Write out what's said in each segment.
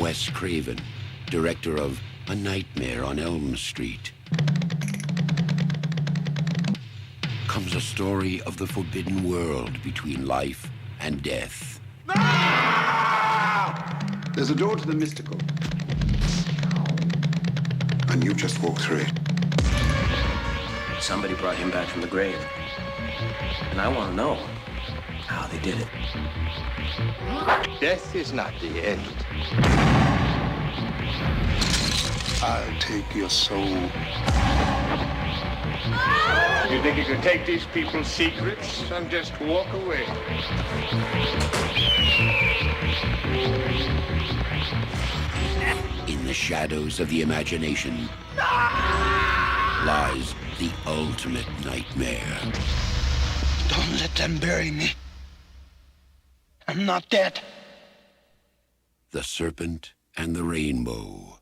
Wes Craven, director of A Nightmare on Elm Street, comes a story of the forbidden world between life and death. No! There's a door to the mystical, and you just walk through it. Somebody brought him back from the grave, and I want to know how they did it. Death is not the end. I'll take your soul. You think you could take these people's secrets and just walk away? In the shadows of the imagination lies the ultimate nightmare. Don't let them bury me. I'm not dead. The Serpent and the Rainbow.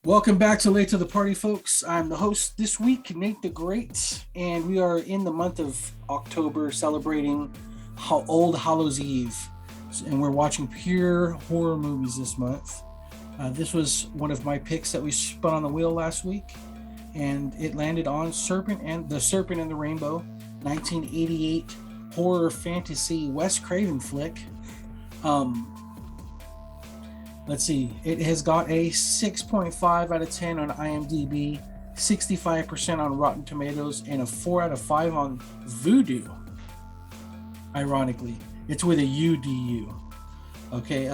Welcome back to Late to the Party, folks. I'm the host this week, Nate the Great, and we are in the month of October celebrating Old Hallows Eve, and we're watching pure horror movies this month. This was one of my picks that we spun on the wheel last week, and it landed on The Serpent and the Rainbow, 1988 horror fantasy Wes Craven flick. Let's see, it has got a 6.5 out of 10 on IMDb, 65% on Rotten Tomatoes, and a 4 out of 5 on Voodoo. Ironically, it's with a UDU. Okay,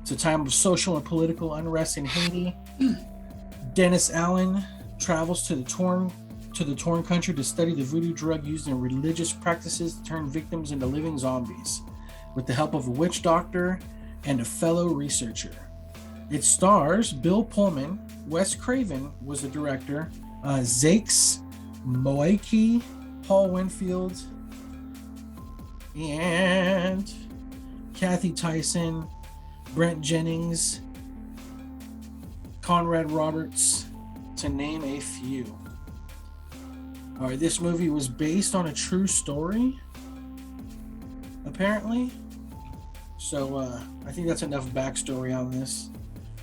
it's a time of social and political unrest in Haiti. Dennis Allen travels to the torn country to study the voodoo drug used in religious practices to turn victims into living zombies, with the help of a witch doctor and a fellow researcher. It stars Bill Pullman. Wes Craven was the director. Zakes Moaiki, Paul Winfield, and Cathy Tyson, Brent Jennings, Conrad Roberts, to name a few. All right, this movie was based on a true story, apparently. So I think that's enough backstory on this.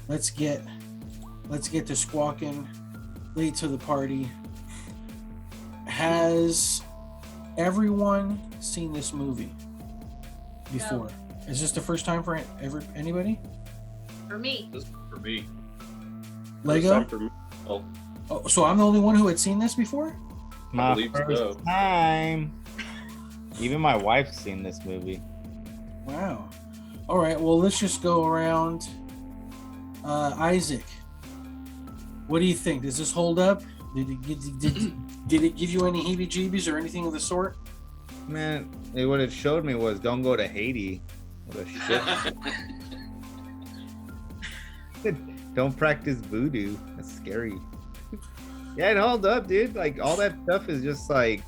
Let's get to squawking. Late to the party. Has everyone seen this movie before? No. Is this the first time for anybody? For me. This is for me. Lego? For me. Oh, so I'm the only one who had seen this before? My first time. Even my wife's seen this movie. Wow. All right, well, let's just go around. Isaac, what do you think? Does this hold up? Did it give you any heebie-jeebies or anything of the sort? Man, what it showed me was don't go to Haiti. What a shit. Don't practice voodoo. That's scary. Yeah, it held up, dude. Like, all that stuff is just like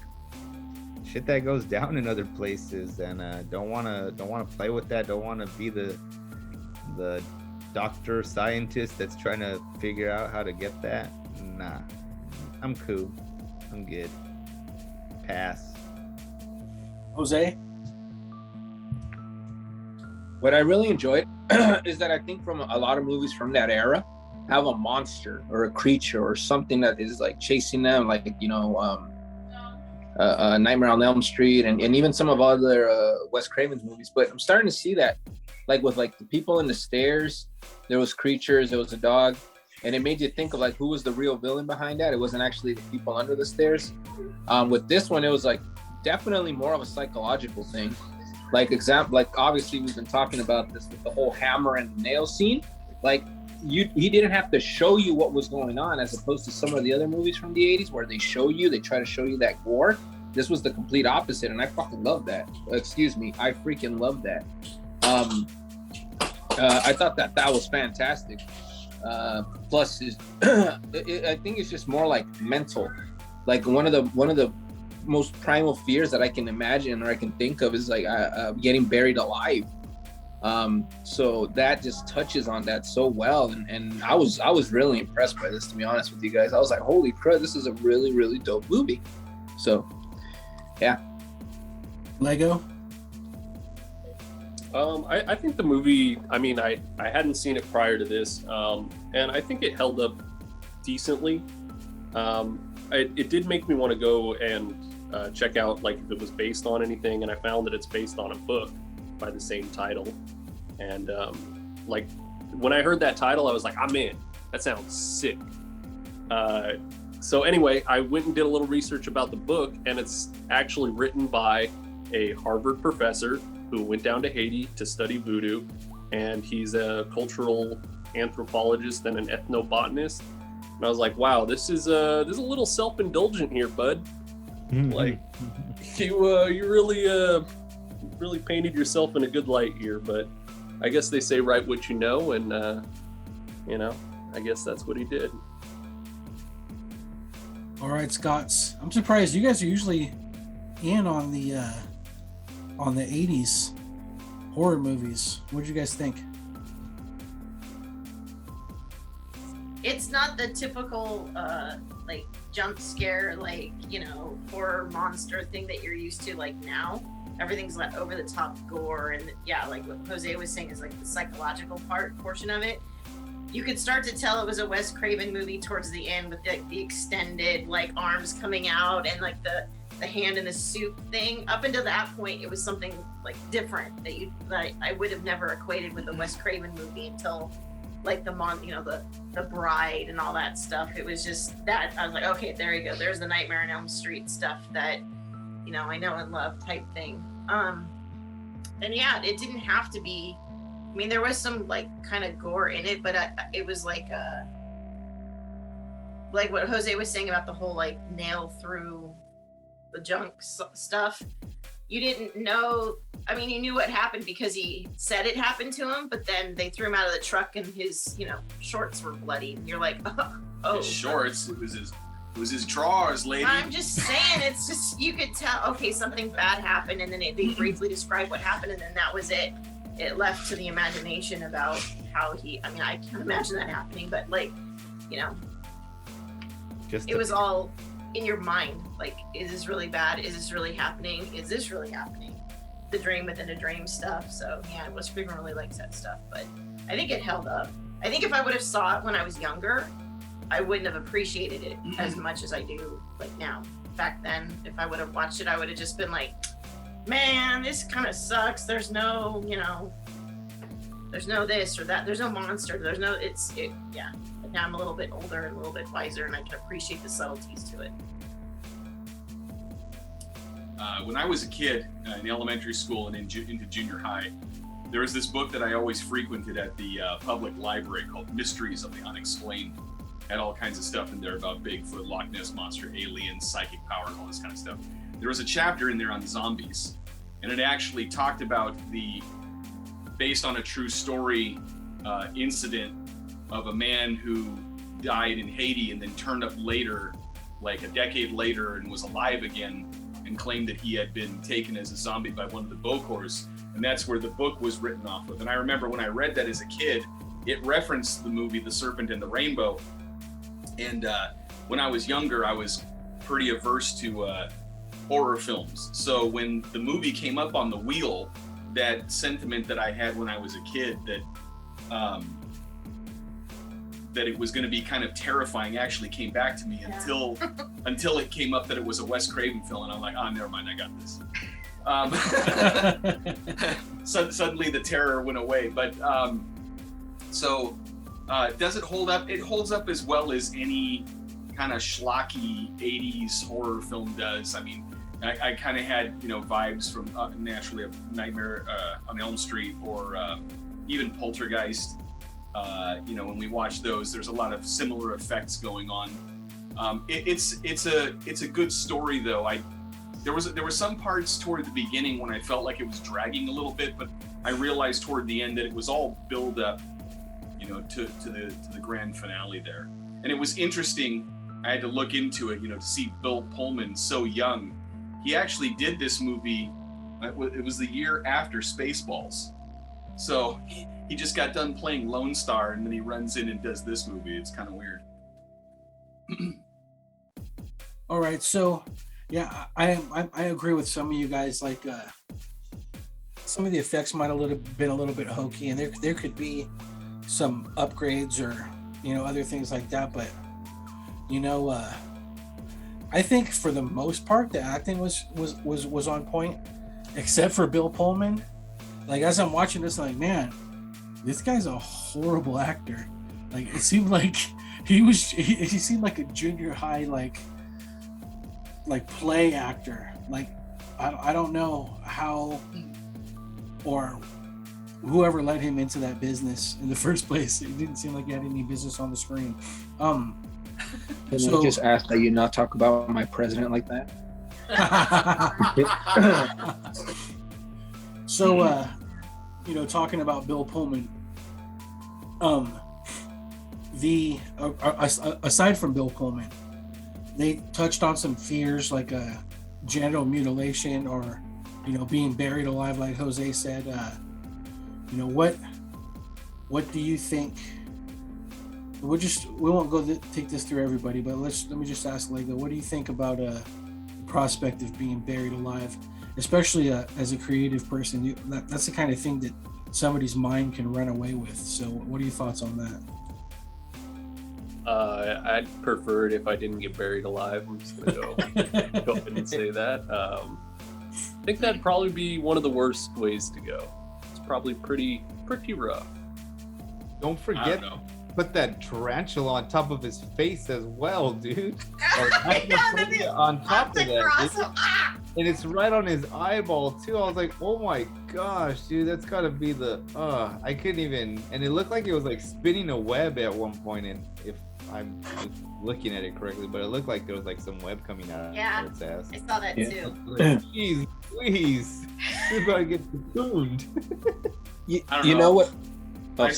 shit that goes down in other places, and don't want to play with that. Don't want to be the doctor scientist that's trying to figure out how to get that. Nah, I'm cool. I'm good. Pass. Jose? what I really enjoyed is that I think from a lot of movies from that era have a monster or a creature or something that is like chasing them, like, you know, Nightmare on Elm Street and even some of other Wes Craven's movies. But I'm starting to see that, like with like the people in the stairs, there was creatures, there was a dog, and it made you think of like who was the real villain behind that. It wasn't actually the people under the stairs. With this one, it was like definitely more of a psychological thing. Like obviously we've been talking about this with the whole hammer and nail scene. Like he didn't have to show you what was going on, as opposed to some of the other movies from the 80s where they try to show you that gore. This was the complete opposite, and I fucking love that. Excuse me, I freaking love that. I thought that was fantastic. Plus, I think it's just more like mental. Like one of the most primal fears that I can imagine or I can think of is like getting buried alive. So that just touches on that so well, and I was really impressed by this, to be honest with you guys. I was like, holy crap, this is a really, really dope movie. So yeah. Lego. I think the movie, I mean, I hadn't seen it prior to this, and I think it held up decently. It did make me want to go and check out like if it was based on anything, and I found that it's based on a book by the same title. And like when I heard that title, I was like, I'm in. That sounds sick. So anyway, I went and did a little research about the book, and it's actually written by a Harvard professor who went down to Haiti to study voodoo, and he's a cultural anthropologist and an ethnobotanist. And I was like, wow, this is a little self-indulgent here, bud. Like you really painted yourself in a good light here, but I guess they say write what you know, and I guess that's what he did. All right, Scotts. I'm surprised you guys are usually in on the 80s horror movies. What did you guys think? It's not the typical like jump scare, like, horror monster thing that you're used to like now. Everything's like over the top gore, and yeah, like what Jose was saying is like the psychological portion of it. You could start to tell it was a Wes Craven movie towards the end with the extended like arms coming out and like the hand in the soup thing. Up until that point, it was something like different that I would have never equated with a Wes Craven movie until like the Bride and all that stuff. It was just that I was like, okay, there you go. There's the Nightmare on Elm Street stuff that I know and love type thing. And yeah, it didn't have to be. I mean, there was some like kind of gore in it, but it was like what Jose was saying about the whole like nail through the junk stuff. You didn't know. I mean, you knew what happened because he said it happened to him, but then they threw him out of the truck and his shorts were bloody. And you're like, oh, his shorts. It was his drawers, lady. I'm just saying, it's just you could tell. Okay, something bad happened, and then they briefly described what happened, and then that was it. It left to the imagination about how he. I mean, I can't imagine that happening, but like, it was all in your mind. Like, is this really bad? Is this really happening? Is this really happening? The dream within a dream stuff. So yeah, Wes Craven really likes that stuff, but I think it held up. I think if I would have saw it when I was younger, I wouldn't have appreciated it as much as I do like now. Back then, if I would have watched it, I would have just been like, man, this kind of sucks. There's no, there's no this or that. There's no monster. There's no, yeah. But now I'm a little bit older and a little bit wiser, and I can appreciate the subtleties to it. When I was a kid in elementary school and into junior high, there was this book that I always frequented at the public library called Mysteries of the Unexplained. Had all kinds of stuff in there about Bigfoot, Loch Ness Monster, aliens, psychic powers, all this kind of stuff. There was a chapter in there on zombies, and it actually talked about based on a true story incident of a man who died in Haiti and then turned up later, like a decade later, and was alive again and claimed that he had been taken as a zombie by one of the Bokors, and that's where the book was written off of. And I remember when I read that as a kid, it referenced the movie The Serpent and the Rainbow. And when I was younger, I was pretty averse to horror films. So when the movie came up on the wheel, that sentiment that I had when I was a kid that it was going to be kind of terrifying actually came back to me until it came up that it was a Wes Craven film, and I'm like, oh, never mind, I got this. Suddenly the terror went away. But does it hold up? It holds up as well as any kind of schlocky 80s horror film does. I mean, I kind of had, vibes from naturally a Nightmare on Elm Street or even Poltergeist. When we watch those, there's a lot of similar effects going on. It's a good story though. There was some parts toward the beginning when I felt like it was dragging a little bit, but I realized toward the end that it was all build up, to the grand finale there. And it was interesting. I had to look into it, to see Bill Pullman so young he actually did this movie. It was the year after Spaceballs. So he just got done playing Lone Star, and then he runs in and does this movie. It's kind of weird. All right, so yeah, I agree with some of you guys. Like some of the effects might have been a little bit hokey, and there could be some upgrades or other things like that. But I think for the most part the acting was on point, except for Bill Pullman. Like as I'm watching this, I'm like, man, this guy's a horrible actor. Like it seemed like he seemed like a junior high like play actor. Like I don't know how or whoever led him into that business in the first place. It didn't seem like he had any business on the screen. Can I just ask that you not talk about my president like that? So talking about Bill Pullman, aside from Bill Pullman, they touched on some fears like genital mutilation or being buried alive, like Jose said. What do you think? We won't go take this through everybody, but let me just ask Lego, what do you think about the prospect of being buried alive, especially as a creative person? That's the kind of thing that somebody's mind can run away with. So what are your thoughts on that? I'd prefer it if I didn't get buried alive. I'm just gonna go ahead and say that. I think that'd probably be one of the worst ways to go. It's probably pretty rough. Don't forget, put that tarantula on top of his face as well, dude. On top of that, and it's right on his eyeball too. I was like, oh my gosh, dude, that's gotta be the I couldn't even. And it looked like it was like spinning a web at one point, and if I'm looking at it correctly, but it looked like there was like some web coming out of its ass. I saw that too. Jeez, please, you're about to get cocooned. You know what? I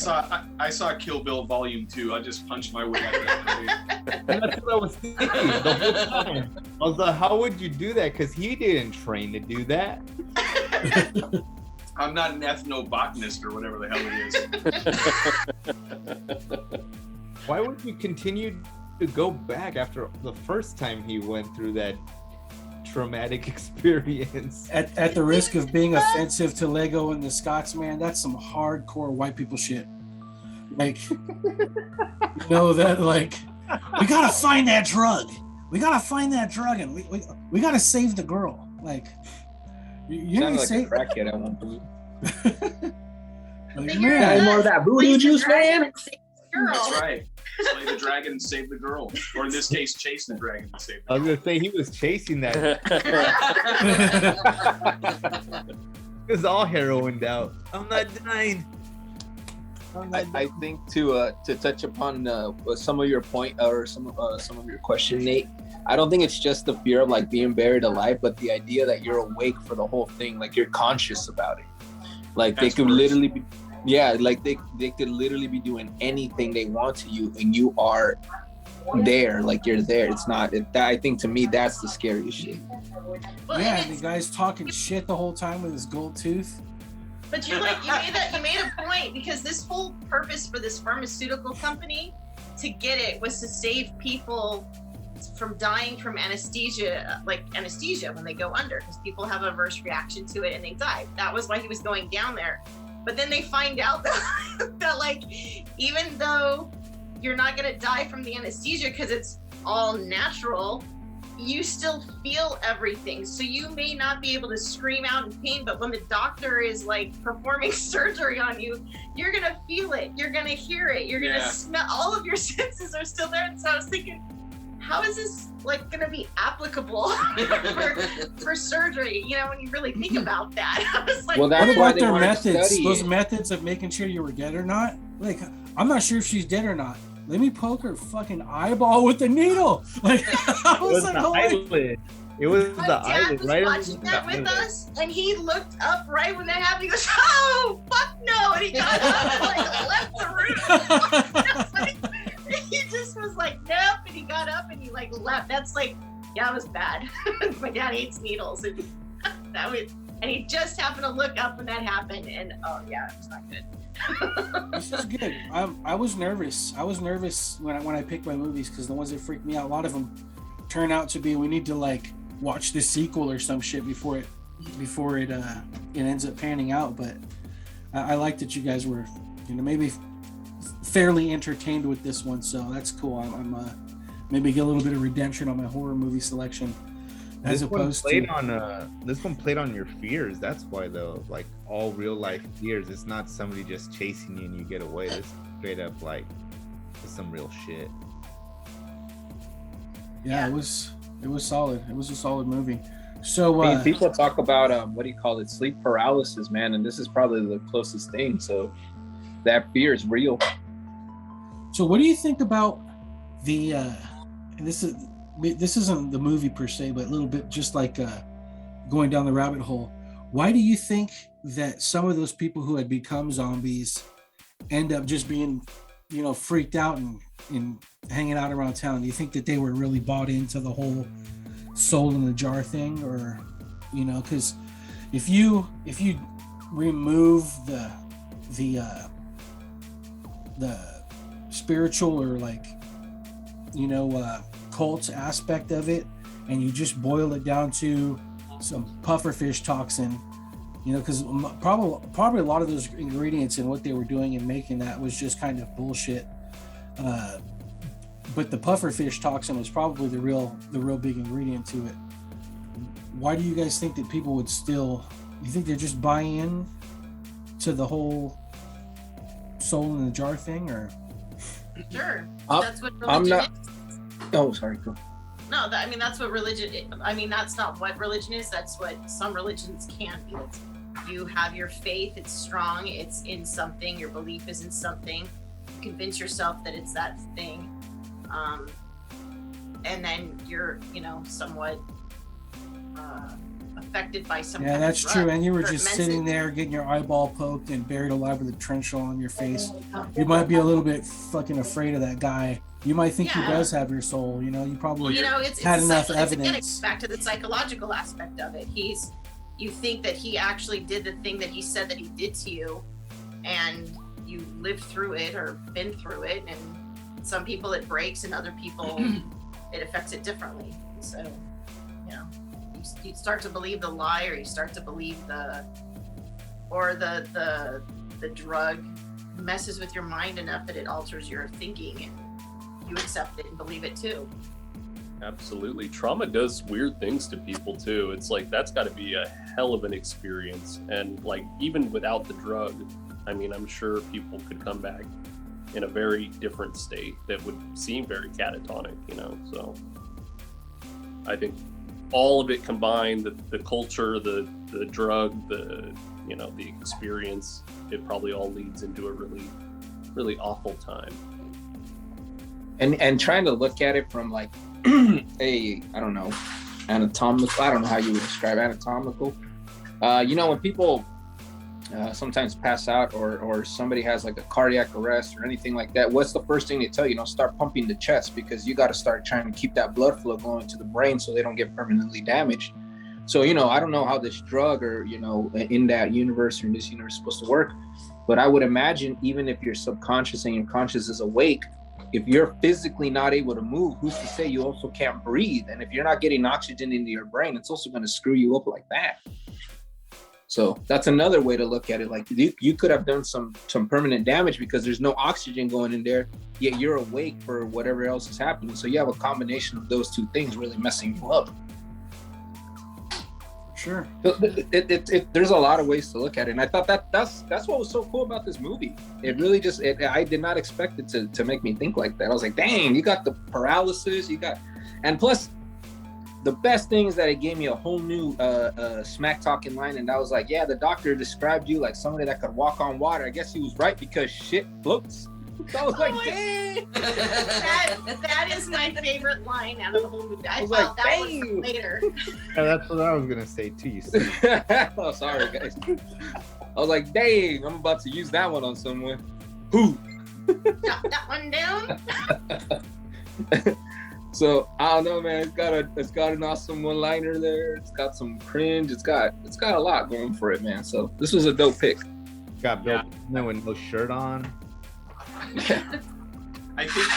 saw Kill Bill Volume 2. I just punched my way out of that. And that's what I was thinking the whole time. I was like, how would you do that? Because he didn't train to do that. I'm not an ethnobotanist or whatever the hell it is. Why would you continue to go back after the first time he went through that traumatic experience? At the risk of being offensive to Lego and the Scots, man, that's some hardcore white people shit. Like, that, like, we gotta find that drug. We gotta find that drug, and we gotta save the girl. Like, you sounded like say a crackhead at one point. Like, man, more of that voodoo juice, man. That's right. Slay the dragon and save the girl. Or in this case, chase the dragon and save the girl. I was gonna say he was chasing that. It was all heroined out. I'm not dying. I think to touch upon some of your point or some of your question, Nate. I don't think it's just the fear of like being buried alive, but the idea that you're awake for the whole thing, like you're conscious about it. Like they could literally be. Yeah, like they could literally be doing anything they want to you, and you are there, like you're there. It's not. I think to me that's the scariest shit. Well, yeah, and the guy's talking shit the whole time with his gold tooth. But you made a point, because this whole purpose for this pharmaceutical company to get it was to save people from dying from anesthesia when they go under, because people have an adverse reaction to it and they die. That was why he was going down there. But then they find out that like, even though you're not gonna die from the anesthesia because it's all natural, you still feel everything. So you may not be able to scream out in pain, but when the doctor is like performing surgery on you, you're gonna feel it, you're gonna hear it, you're gonna smell, all of your senses are still there. And so I was thinking, how is this like gonna be applicable for surgery? When you really think about that. I was like, well, what about their methods? Those methods of making sure you were dead or not? Like, I'm not sure if she's dead or not. Let me poke her fucking eyeball with the needle. Like, I was like, eyelid. It was the eyelid, right? Watching that with us, and he looked up right when that happened. He goes, "Oh, fuck no!" And he got up and like left the room. He just was like, "Nope," and he got up and he like left. That's like Yeah, it was bad. My dad hates needles, and and he just happened to look up when that happened, and oh yeah, it was not good. This is good. I was nervous. I was nervous when I picked my movies because the ones that freaked me out, a lot of them turn out to be we need to like watch the sequel or some shit before it ends up panning out. But I like that you guys were, maybe fairly entertained with this one, so that's cool. I'm maybe get a little bit of redemption on my horror movie selection. As opposed to this one played on your fears. That's why though, like all real life fears. It's not somebody just chasing you and you get away. This straight up like it's some real shit. Yeah, it was solid. It was a solid movie. So people talk about what do you call it, sleep paralysis, man, and this is probably the closest thing. So that fear is real. So what do you think about the this isn't the movie per se, but a little bit just like going down the rabbit hole. Why do you think that some of those people who had become zombies end up just being, freaked out and hanging out around town? Do you think that they were really bought into the whole soul in the jar thing, or, because if you remove the spiritual or like, cult aspect of it, and you just boil it down to some pufferfish toxin, because probably a lot of those ingredients and what they were doing and making that was just kind of bullshit. But the pufferfish toxin was probably the real big ingredient to it. Why do you guys think that people would still? You think they're just buying in to the whole soul in the jar thing, or? Sure, that's what religion is. Oh, sorry. Go. No, that's what religion is. That's not what religion is. That's what some religions can be. You have your faith, it's strong, it's in something, your belief is in something. You convince yourself that it's that thing. And then you're, somewhat affected by some kind of that's drug. true. And you were just sitting there getting your eyeball poked and buried alive with a trench hole on your face. You might be a little bit fucking afraid of that guy. You might think he does have your soul. You probably had enough evidence. It's back to the psychological aspect of it. You think that he actually did the thing that he said that he did to you, and you lived through it or been through it. And some people it breaks, and other people it affects it differently. So, you start to believe the lie, or you start to believe the drug messes with your mind enough that it alters your thinking, and you accept it and believe it too. Absolutely. Trauma does weird things to people too. It's like, that's got to be a hell of an experience. And like, even without the drug, I'm sure people could come back in a very different state that would seem very catatonic, so I think all of it combined, the culture, the drug, the experience, it probably all leads into a really, really awful time. And trying to look at it from like anatomical, I don't know how you would describe anatomical. When people sometimes pass out or somebody has like a cardiac arrest or anything like that, what's the first thing they tell you? Start pumping the chest, because you got to start trying to keep that blood flow going to the brain so they don't get permanently damaged. So, I don't know how this drug or, in that universe or in this universe is supposed to work, but I would imagine even if your subconscious and your conscious is awake, if you're physically not able to move, who's to say you also can't breathe? And if you're not getting oxygen into your brain, it's also going to screw you up like that. So that's another way to look at it. Like you could have done some permanent damage because there's no oxygen going in there, yet you're awake for whatever else is happening. So you have a combination of those two things really messing you up. Sure. There's a lot of ways to look at it, and I thought that's what was so cool about this movie. It really I did not expect it to make me think like that. I was like, dang, you got the paralysis, and plus the best thing is that it gave me a whole new smack talking line, and I was like, yeah, the doctor described you like somebody that could walk on water. I guess he was right, because shit floats. So I was like, dang. That is my favorite line out of the whole movie. I felt that one later. Yeah, that's what I was gonna say too. You see? Oh, sorry guys. I was like, dang, I'm about to use that one on someone. Who? Jot that one down. So I don't know, man. It's got an awesome one-liner there. It's got some cringe. It's got a lot going for it, man. So this was a dope pick. Got Bill Pullman with no shirt on. I think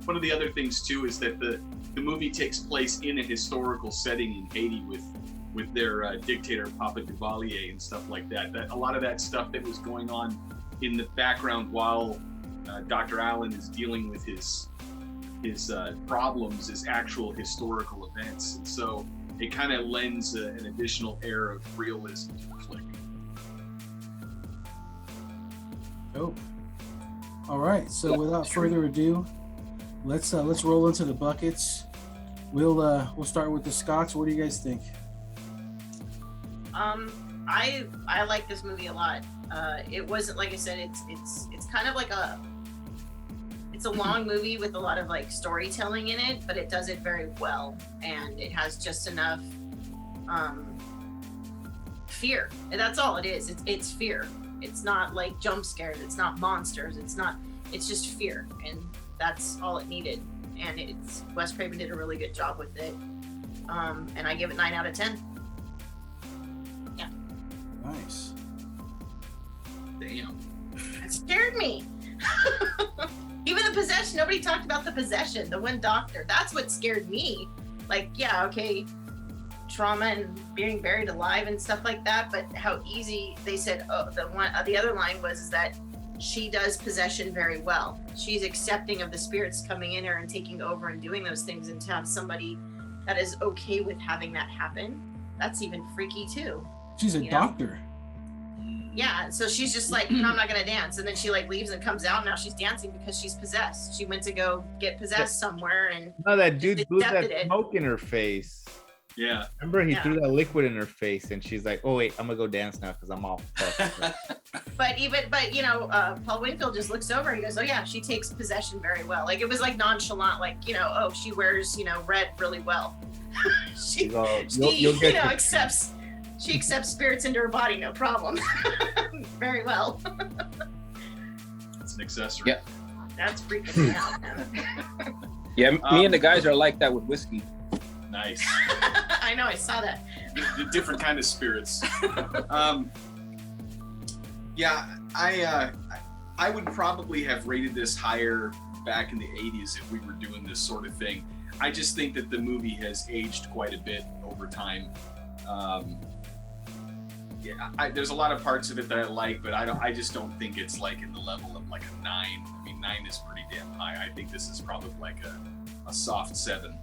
one of the other things too is that the movie takes place in a historical setting in Haiti with their dictator Papa Duvalier and stuff like that. That a lot of that stuff that was going on in the background while Dr. Allen is dealing with his problems is actual historical events, and so it kind of lends an additional air of realism to the flick. Oh, all right. So without further ado, let's roll into the buckets. We'll start with the Scots. What do you guys think? I like this movie a lot. It wasn't, like I said, it's kind of like it's a long movie with a lot of like storytelling in it, but it does it very well, and it has just enough fear. And that's all it is. It's fear. It's not like jump scares. It's not monsters. It's just fear, and that's all it needed. And Wes Craven did a really good job with it. And I give it 9 out of 10. Yeah. Nice. Damn. It scared me. Even the possession, nobody talked about the possession, the one doctor. That's what scared me. Like, yeah, okay, trauma and being buried alive and stuff like that, but how easy they said, the other line was that she does possession very well. She's accepting of the spirits coming in her and taking over and doing those things, and to have somebody that is okay with having that happen, that's even freaky too. She's a doctor. Yeah, so she's just like, no, I'm not gonna dance, and then she like leaves and comes out. And now she's dancing because she's possessed. She went to go get possessed somewhere, and that dude blew that it. smoke in her face. Yeah, remember he threw that liquid in her face, and she's like, "Oh wait, I'm gonna go dance now because I'm all fucked." But you know, Paul Winfield just looks over and he goes, "Oh yeah, she takes possession very well." Like it was like nonchalant, like, you know, oh, she wears, you know, red really well. she accepts. She accepts spirits into her body, no problem. Very well. It's an accessory. Yeah. That's freaking me out, man. Yeah, me and the guys are like that with whiskey. Nice. I know, I saw that. The different kind of spirits. Yeah, I would probably have rated this higher back in the 80s if we were doing this sort of thing. I just think that the movie has aged quite a bit over time. There's a lot of parts of it that I like, but I just don't think it's like in the level of like a 9. I mean, 9 is pretty damn high. I think this is probably like a soft 7.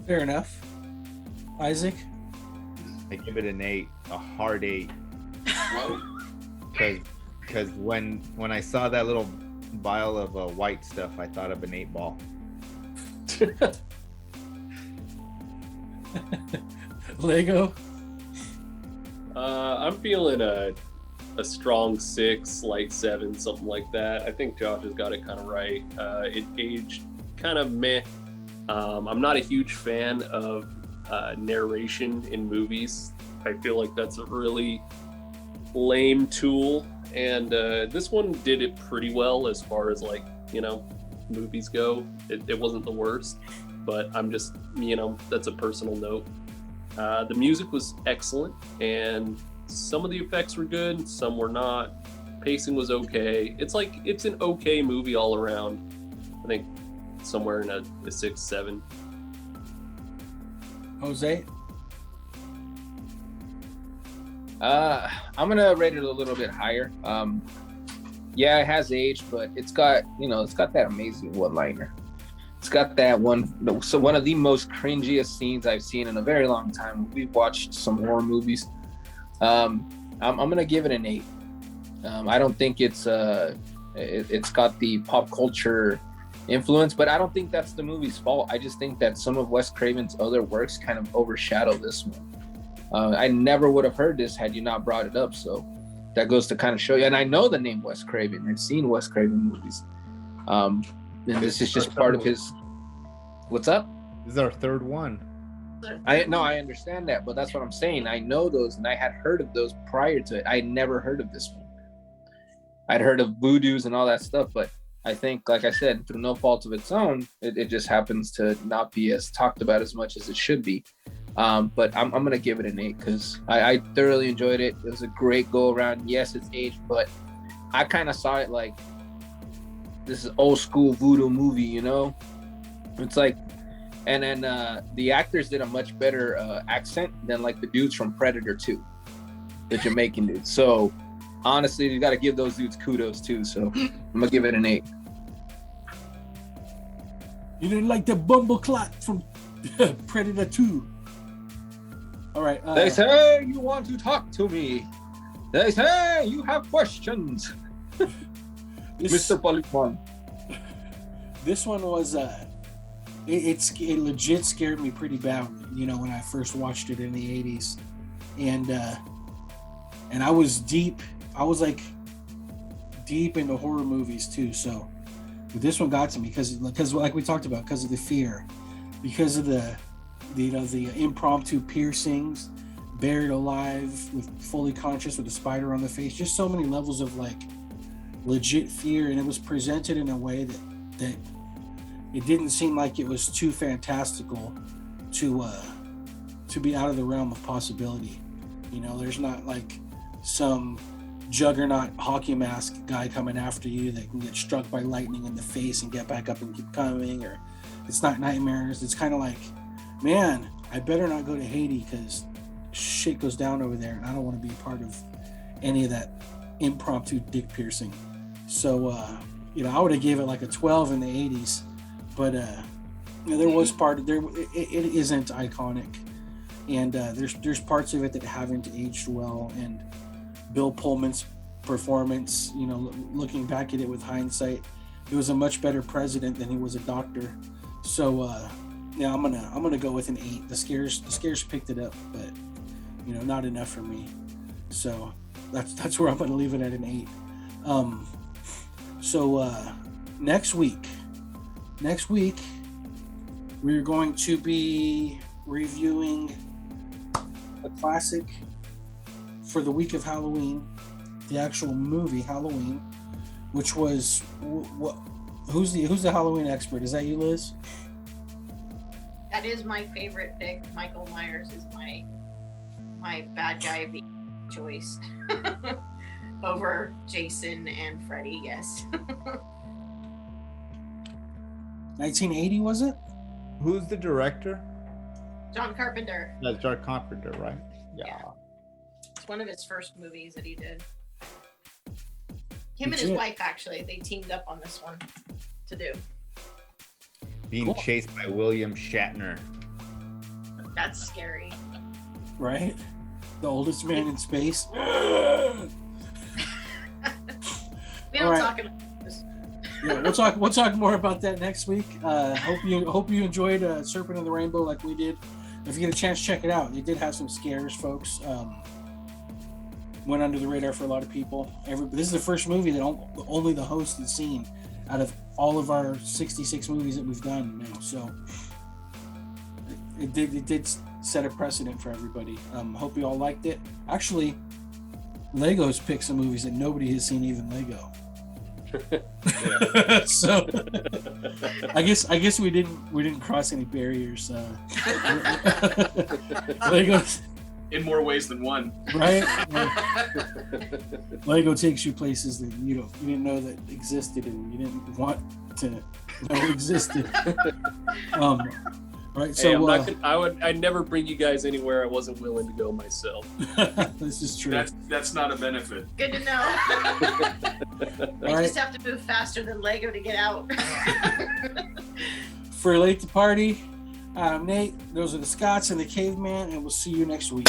Fair enough. Isaac? I give it an 8, a hard 8. Whoa. Because when I saw that little vial of white stuff, I thought of an 8-ball. Lego? I'm feeling a strong 6, light 7, something like that. I think Josh has got it kind of right. It aged kind of meh. I'm not a huge fan of narration in movies. I feel like that's a really lame tool, and this one did it pretty well as far as, like, you know, movies go. It wasn't the worst, but I'm just, you know, that's a personal note. The music was excellent, and some of the effects were good, some were not. Pacing was okay. It's an okay movie all around. I think somewhere in a 6, 7. Jose? I'm gonna rate it a little bit higher. Yeah, it has aged, but it's got that amazing one-liner. It's got that one of the most cringiest scenes I've seen in a very long time. We've watched some horror movies. I'm gonna give it an 8. I don't think it's got the pop culture influence, but I don't think that's the movie's fault. I just think that some of Wes Craven's other works kind of overshadow this one. I never would have heard this had you not brought it up, so that goes to kind of show you. And I know the name Wes Craven. I've seen Wes Craven movies. And this is just part of his. What's up? This is our 3rd one. I understand that, but that's what I'm saying. I know those, and I had heard of those prior to it. I never heard of this one. I'd heard of Voodoos and all that stuff, but I think, like I said, through no fault of its own, it just happens to not be as talked about as much as it should be. But I'm going to give it an 8 because I thoroughly enjoyed it. It was a great go around. Yes, it's aged, but I kind of saw it like this is old school voodoo movie, you know? It's like, and then the actors did a much better accent than like the dudes from Predator 2, the Jamaican dudes. So honestly, you got to give those dudes kudos too. So I'm going to give it an 8. You didn't like the bumbleclot from Predator 2. All right. They say you want to talk to me. They say you have questions. Mr. Policeman. This one was it legit scared me pretty bad, you know, when I first watched it in the 80s. And I was like deep into horror movies too. So but this one got to me because like we talked about, because of the fear, because of the impromptu piercings, buried alive with fully conscious with a spider on the face, just so many levels of like legit fear. And it was presented in a way that it didn't seem like it was too fantastical to be out of the realm of possibility. You know, there's not like some juggernaut hockey mask guy coming after you that can get struck by lightning in the face and get back up and keep coming, or it's not nightmares. It's kind of like, man, I better not go to Haiti because shit goes down over there and I don't want to be a part of any of that impromptu dick piercing. So you know, I would have gave it like a 12 in the 80s, but you know, there was part of there it isn't iconic, and there's parts of it that haven't aged well. And Bill Pullman's performance, you know, looking back at it with hindsight, he was a much better president than he was a doctor. So yeah, I'm gonna go with an 8. The scares picked it up, but you know, not enough for me. So that's where I'm gonna leave it at an 8. So next week we're going to be reviewing a classic for the week of Halloween, the actual movie Halloween, which was who's the Halloween expert? Is that you, Liz? That is my favorite pick. Michael Myers is my bad guy of the choice over Jason and Freddy. Yes. 1980 was it? Who's the director? John Carpenter. That's John Carpenter, right? Yeah. It's one of his first movies that he did. Him and his wife, actually, they teamed up on this one to do. Being chased by William Shatner. That's scary. Right? The oldest man in space. We don't talk about this. Yeah, we'll talk more about that next week. Hope you enjoyed Serpent in the Rainbow like we did. If you get a chance, check it out. It did have some scares, folks. Went under the radar for a lot of people. This is the first movie that only the host has seen out of all of our 66 movies that we've done now. So it did set a precedent for everybody. Hope you all liked it. Actually, Lego's picked some movies that nobody has seen, even Lego. So I guess we didn't cross any barriers. Lego's in more ways than one, right? Lego takes you places that you didn't know that existed and you didn't want to know existed. Right. So I'd never bring you guys anywhere I wasn't willing to go myself. This is true. That's not a benefit. Good to know. I just have to move faster than Lego to get out. For Late to Party, I'm Nate. Those are the Scots and the Caveman, and we'll see you next week.